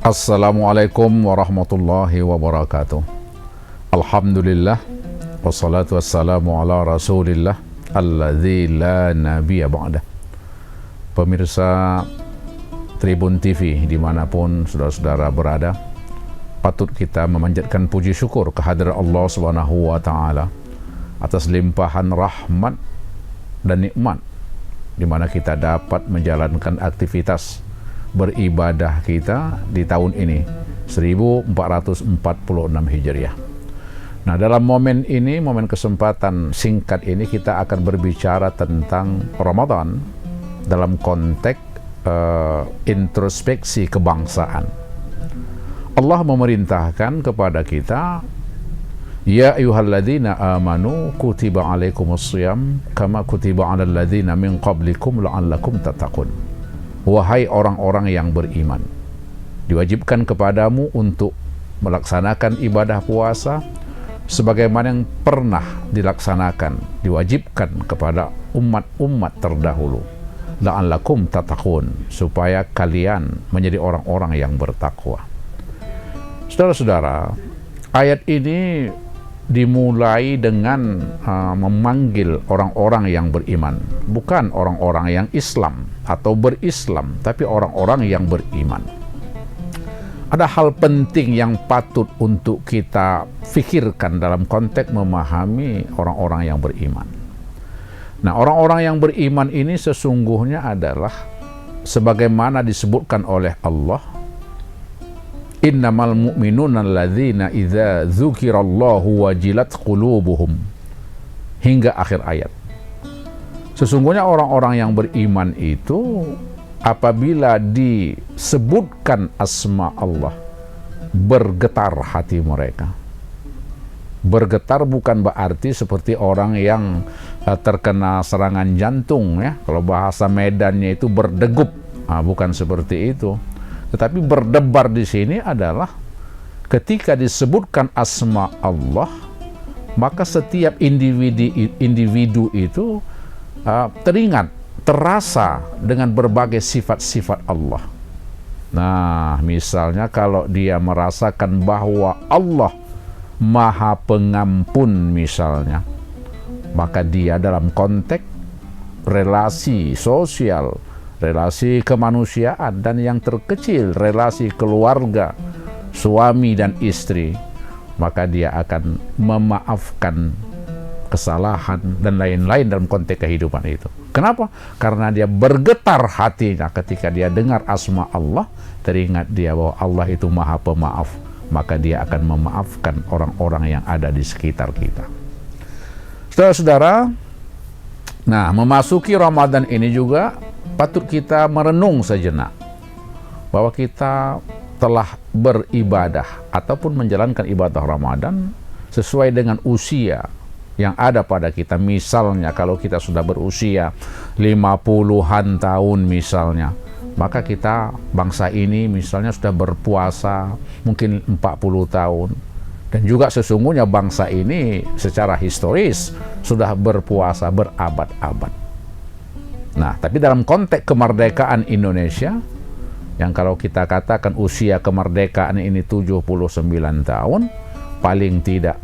Assalamualaikum warahmatullahi wabarakatuh. Alhamdulillah, wassalatu wassalamu ala rasulillah alladzi la nabiyya ba'dah. Pemirsa Tribun TV dimanapun saudara-saudara berada, patut kita memanjatkan puji syukur kehadirat Allah Subhanahu wa Ta'ala atas limpahan rahmat dan nikmat di mana kita dapat menjalankan aktivitas beribadah kita di tahun ini 1446 Hijriah. Nah, dalam momen ini, momen kesempatan singkat ini, kita akan berbicara tentang Ramadan dalam konteks introspeksi kebangsaan. Allah memerintahkan kepada kita, ya ayyuhalladzina amanu kutiba alaikumusshiyam kama kutiba alal ladzina min qablikum la'allakum tattaqun. Wahai orang-orang yang beriman, diwajibkan kepadamu untuk melaksanakan ibadah puasa sebagaimana yang pernah dilaksanakan, diwajibkan kepada umat-umat terdahulu, la'allakum tattaqun, supaya kalian menjadi orang-orang yang bertakwa. Saudara-saudara, ayat ini dimulai dengan memanggil orang-orang yang beriman, bukan orang-orang yang Islam atau berislam, tapi orang-orang yang beriman. Ada hal penting yang patut untuk kita fikirkan dalam konteks memahami orang-orang yang beriman. Nah, orang-orang yang beriman ini sesungguhnya adalah sebagaimana disebutkan oleh Allah, innamal mu'minuna alladzina idza dzukirallahu wajilat qulubuhum, hingga akhir ayat. Sesungguhnya orang-orang yang beriman itu apabila disebutkan asma Allah, bergetar hati mereka. Bergetar bukan berarti seperti orang yang terkena serangan jantung, ya. Kalau bahasa Medannya itu berdegup, bukan seperti itu. Tetapi berdebar di sini adalah ketika disebutkan asma Allah, maka setiap individu itu teringat, terasa dengan berbagai sifat-sifat Allah. Nah, misalnya kalau dia merasakan bahwa Allah Maha Pengampun misalnya, maka dia dalam konteks relasi sosial, relasi kemanusiaan, dan yang terkecil relasi keluarga, suami dan istri, maka dia akan memaafkan kesalahan dan lain-lain dalam konteks kehidupan itu. Kenapa? Karena dia bergetar hatinya ketika dia dengar asma Allah, teringat dia bahwa Allah itu Maha Pemaaf, maka dia akan memaafkan orang-orang yang ada di sekitar kita. Saudara-saudara, nah, memasuki Ramadan ini juga patut kita merenung sejenak bahwa kita telah beribadah ataupun menjalankan ibadah Ramadan sesuai dengan usia yang ada pada kita. Misalnya kalau kita sudah berusia 50-an tahun misalnya, maka kita, bangsa ini misalnya sudah berpuasa mungkin 40 tahun. Dan juga sesungguhnya bangsa ini secara historis sudah berpuasa berabad-abad. Nah, tapi dalam konteks kemerdekaan Indonesia, yang kalau kita katakan usia kemerdekaan ini 79 tahun, paling tidak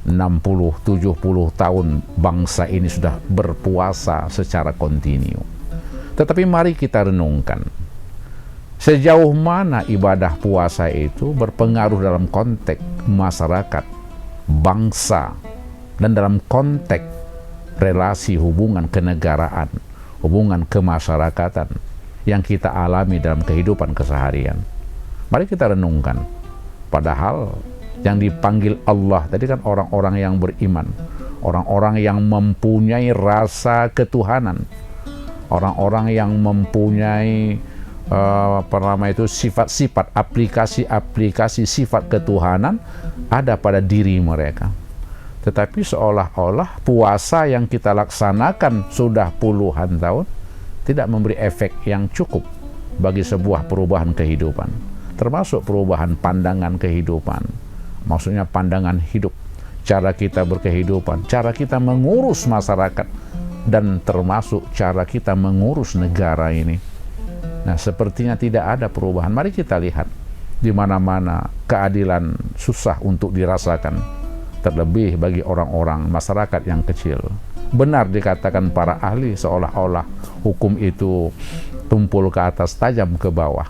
60-70 tahun bangsa ini sudah berpuasa secara kontinu. Tetapi mari kita renungkan, sejauh mana ibadah puasa itu berpengaruh dalam konteks masyarakat, bangsa, dan dalam konteks relasi hubungan kenegaraan, hubungan kemasyarakatan yang kita alami dalam kehidupan keseharian. Mari kita renungkan. Padahal yang dipanggil Allah tadi kan orang-orang yang beriman, orang-orang yang mempunyai rasa ketuhanan, orang-orang yang mempunyai sifat-sifat, aplikasi-aplikasi sifat ketuhanan ada pada diri mereka. Tetapi seolah-olah puasa yang kita laksanakan sudah puluhan tahun tidak memberi efek yang cukup bagi sebuah perubahan kehidupan, termasuk perubahan pandangan kehidupan. Maksudnya pandangan hidup, cara kita berkehidupan, cara kita mengurus masyarakat, dan termasuk cara kita mengurus negara ini. Nah, sepertinya tidak ada perubahan. Mari kita lihat di mana-mana keadilan susah untuk dirasakan, terlebih bagi orang-orang masyarakat yang kecil. Benar dikatakan para ahli seolah-olah hukum itu tumpul ke atas, tajam ke bawah.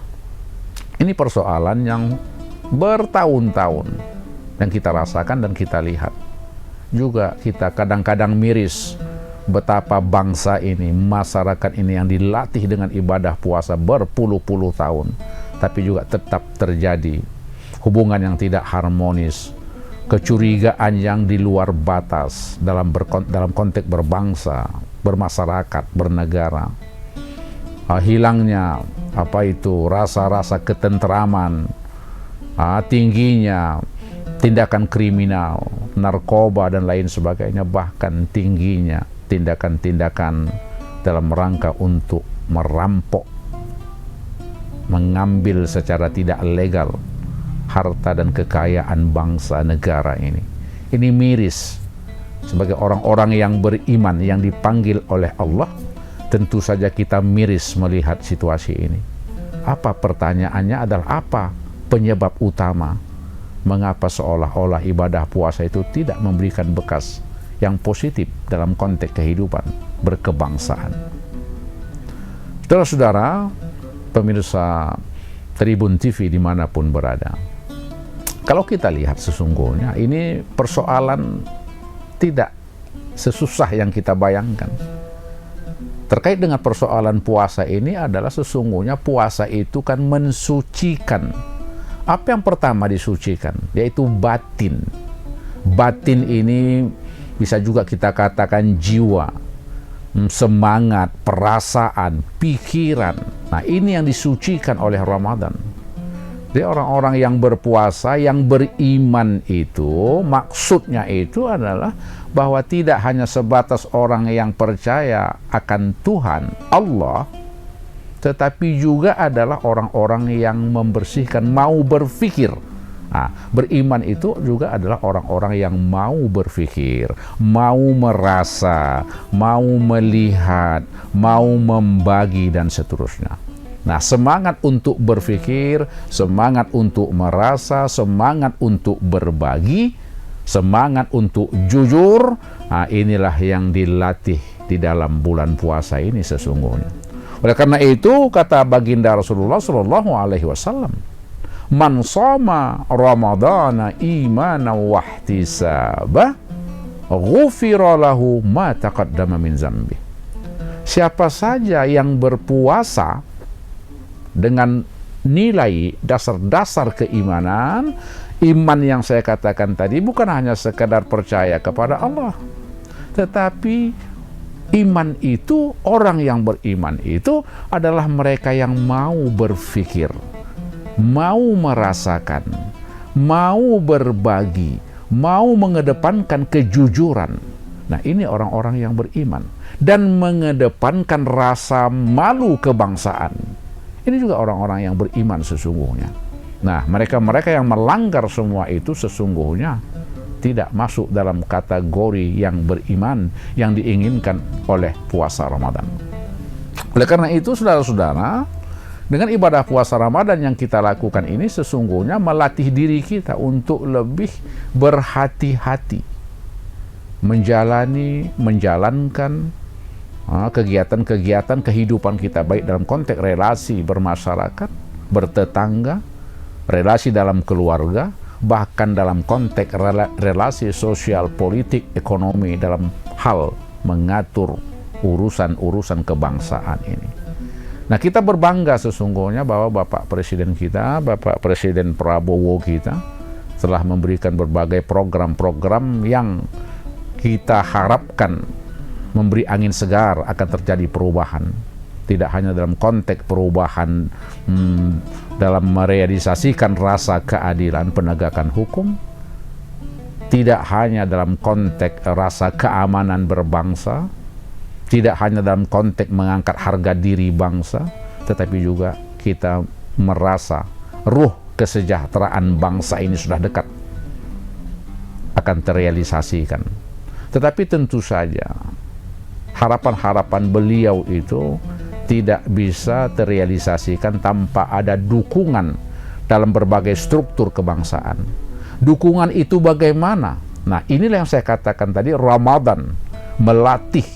Ini persoalan yang bertahun-tahun yang kita rasakan dan kita lihat. Juga kita kadang-kadang miris betapa bangsa ini, masyarakat ini yang dilatih dengan ibadah puasa berpuluh-puluh tahun, tapi juga tetap terjadi hubungan yang tidak harmonis, kecurigaan yang di luar batas dalam konteks berbangsa, bermasyarakat, bernegara. Hilangnya rasa-rasa ketentraman, tingginya tindakan kriminal, narkoba dan lain sebagainya, bahkan tingginya tindakan-tindakan dalam rangka untuk merampok, mengambil secara tidak legal harta dan kekayaan bangsa negara ini. Ini miris. Sebagai orang-orang yang beriman, yang dipanggil oleh Allah, tentu saja kita miris melihat situasi ini. Apa pertanyaannya adalah apa penyebab utama mengapa seolah-olah ibadah puasa itu tidak memberikan bekas yang positif dalam konteks kehidupan berkebangsaan. Saudara-saudara, pemirsa Tribun TV dimanapun berada, kalau kita lihat sesungguhnya ini persoalan tidak sesusah yang kita bayangkan. Terkait dengan persoalan puasa ini adalah sesungguhnya puasa itu kan mensucikan. Apa yang pertama disucikan? Yaitu batin. Batin ini bisa juga kita katakan jiwa, semangat, perasaan, pikiran. Nah, ini yang disucikan oleh Ramadan. Jadi orang-orang yang berpuasa, yang beriman itu, maksudnya itu adalah bahwa tidak hanya sebatas orang yang percaya akan Tuhan, Allah, tetapi juga adalah orang-orang yang membersihkan, mau berpikir. Nah, beriman itu juga adalah orang-orang yang mau berpikir, mau merasa, mau melihat, mau membagi, dan seterusnya. Nah, semangat untuk berpikir, semangat untuk merasa, semangat untuk berbagi, semangat untuk jujur, nah inilah yang dilatih di dalam bulan puasa ini sesungguhnya. Oleh karena itu, kata baginda Rasulullah Shallallahu Alaihi Wasallam, "Man shoma Ramadana imanan wa ihtisaba, ghufira lahu ma taqaddama min zambi." Siapa saja yang berpuasa dengan nilai dasar-dasar keimanan, iman yang saya katakan tadi bukan hanya sekadar percaya kepada Allah, tetapi iman itu, orang yang beriman itu adalah mereka yang mau berpikir, mau merasakan, mau berbagi, mau mengedepankan kejujuran. Nah, ini orang-orang yang beriman dan mengedepankan rasa malu kebangsaan. Ini juga orang-orang yang beriman sesungguhnya. Nah, mereka-mereka yang melanggar semua itu sesungguhnya tidak masuk dalam kategori yang beriman yang diinginkan oleh puasa Ramadan. Oleh karena itu, saudara-saudara, dengan ibadah puasa Ramadan yang kita lakukan ini sesungguhnya melatih diri kita untuk lebih berhati-hati menjalankan kegiatan-kegiatan kehidupan kita, baik dalam konteks relasi bermasyarakat, bertetangga, relasi dalam keluarga, bahkan dalam konteks relasi sosial, politik, ekonomi, dalam hal mengatur urusan-urusan kebangsaan ini. Nah, kita berbangga sesungguhnya bahwa Bapak Presiden kita, Bapak Presiden Prabowo kita, telah memberikan berbagai program-program yang kita harapkan memberi angin segar akan terjadi perubahan. Tidak hanya dalam konteks perubahan dalam merealisasikan rasa keadilan penegakan hukum, tidak hanya dalam konteks rasa keamanan berbangsa, tidak hanya dalam konteks mengangkat harga diri bangsa, tetapi juga kita merasa ruh kesejahteraan bangsa ini sudah dekat akan terrealisasikan. Tetapi tentu saja harapan-harapan beliau itu tidak bisa terrealisasikan tanpa ada dukungan dalam berbagai struktur kebangsaan. Dukungan itu bagaimana? Nah, inilah yang saya katakan tadi, Ramadan melatih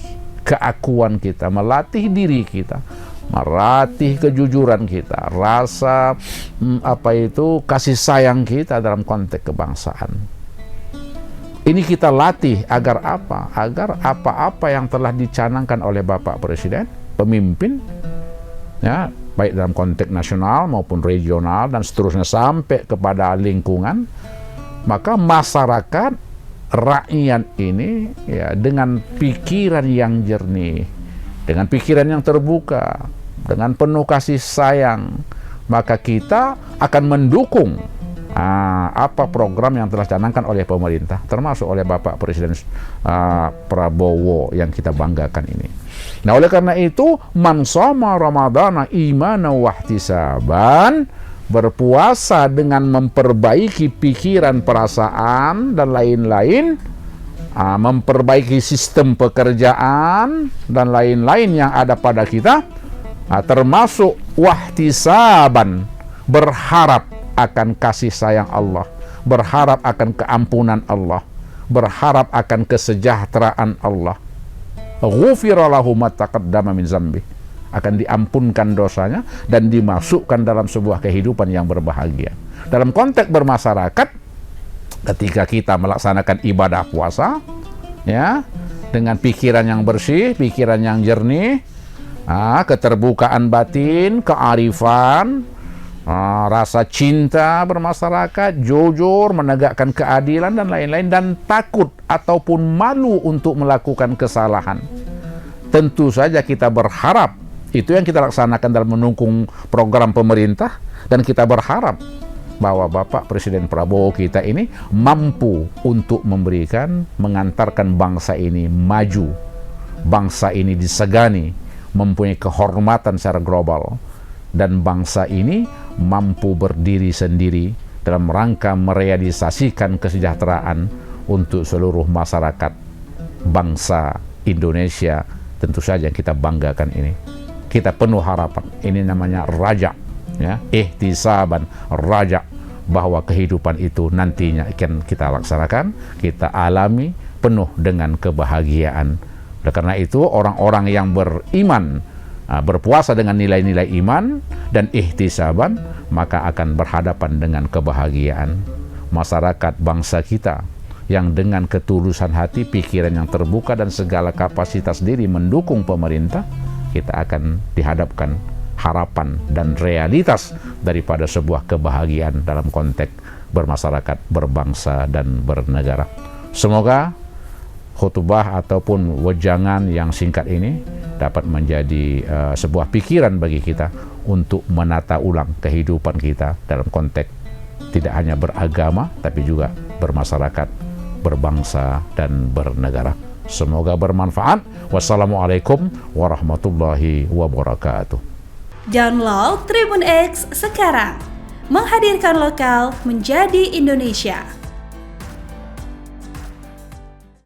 keakuan kita, melatih diri kita, melatih kejujuran kita, rasa kasih sayang kita dalam konteks kebangsaan. Ini kita latih agar apa? Agar apa-apa yang telah dicanangkan oleh Bapak Presiden, pemimpin, ya, baik dalam konteks nasional maupun regional dan seterusnya sampai kepada lingkungan, maka masyarakat, rakyat ini ya dengan pikiran yang jernih, dengan pikiran yang terbuka, dengan penuh kasih sayang, maka kita akan mendukung apa program yang telah dicanangkan oleh pemerintah, termasuk oleh Bapak Presiden Prabowo yang kita banggakan ini. Nah, oleh karena itu, man shoma ramadhana imanan wa ihtisaban, berpuasa dengan memperbaiki pikiran, perasaan, dan lain-lain, memperbaiki sistem pekerjaan, dan lain-lain yang ada pada kita, termasuk wahtisaban, berharap akan kasih sayang Allah, berharap akan keampunan Allah, berharap akan kesejahteraan Allah. Ghufira lahu ma taqaddama min zambi, akan diampunkan dosanya dan dimasukkan dalam sebuah kehidupan yang berbahagia. Dalam konteks bermasyarakat, ketika kita melaksanakan ibadah puasa, ya, dengan pikiran yang bersih, pikiran yang jernih, keterbukaan batin, kearifan, rasa cinta bermasyarakat, jujur, menegakkan keadilan dan lain-lain, dan takut ataupun malu untuk melakukan kesalahan. Tentu saja kita berharap, itu yang kita laksanakan dalam mendukung program pemerintah, dan kita berharap bahwa Bapak Presiden Prabowo kita ini mampu untuk mengantarkan bangsa ini maju, bangsa ini disegani, mempunyai kehormatan secara global, dan bangsa ini mampu berdiri sendiri dalam rangka merealisasikan kesejahteraan untuk seluruh masyarakat bangsa Indonesia. Tentu saja kita banggakan ini. Kita penuh harapan. Ini namanya raja, ya, ihtisaban, raja, bahwa kehidupan itu nantinya akan kita laksanakan, kita alami penuh dengan kebahagiaan. Oleh karena itu, orang-orang yang beriman, berpuasa dengan nilai-nilai iman dan ihtisaban, maka akan berhadapan dengan kebahagiaan. Masyarakat bangsa kita yang dengan ketulusan hati, pikiran yang terbuka, dan segala kapasitas diri mendukung pemerintah, kita akan dihadapkan harapan dan realitas daripada sebuah kebahagiaan dalam konteks bermasyarakat, berbangsa, dan bernegara. Semoga khutbah ataupun wejangan yang singkat ini dapat menjadi sebuah pikiran bagi kita untuk menata ulang kehidupan kita dalam konteks tidak hanya beragama, tapi juga bermasyarakat, berbangsa, dan bernegara. Semoga bermanfaat. Wassalamualaikum warahmatullahi wabarakatuh. Download Tribun X sekarang, menghadirkan lokal menjadi Indonesia.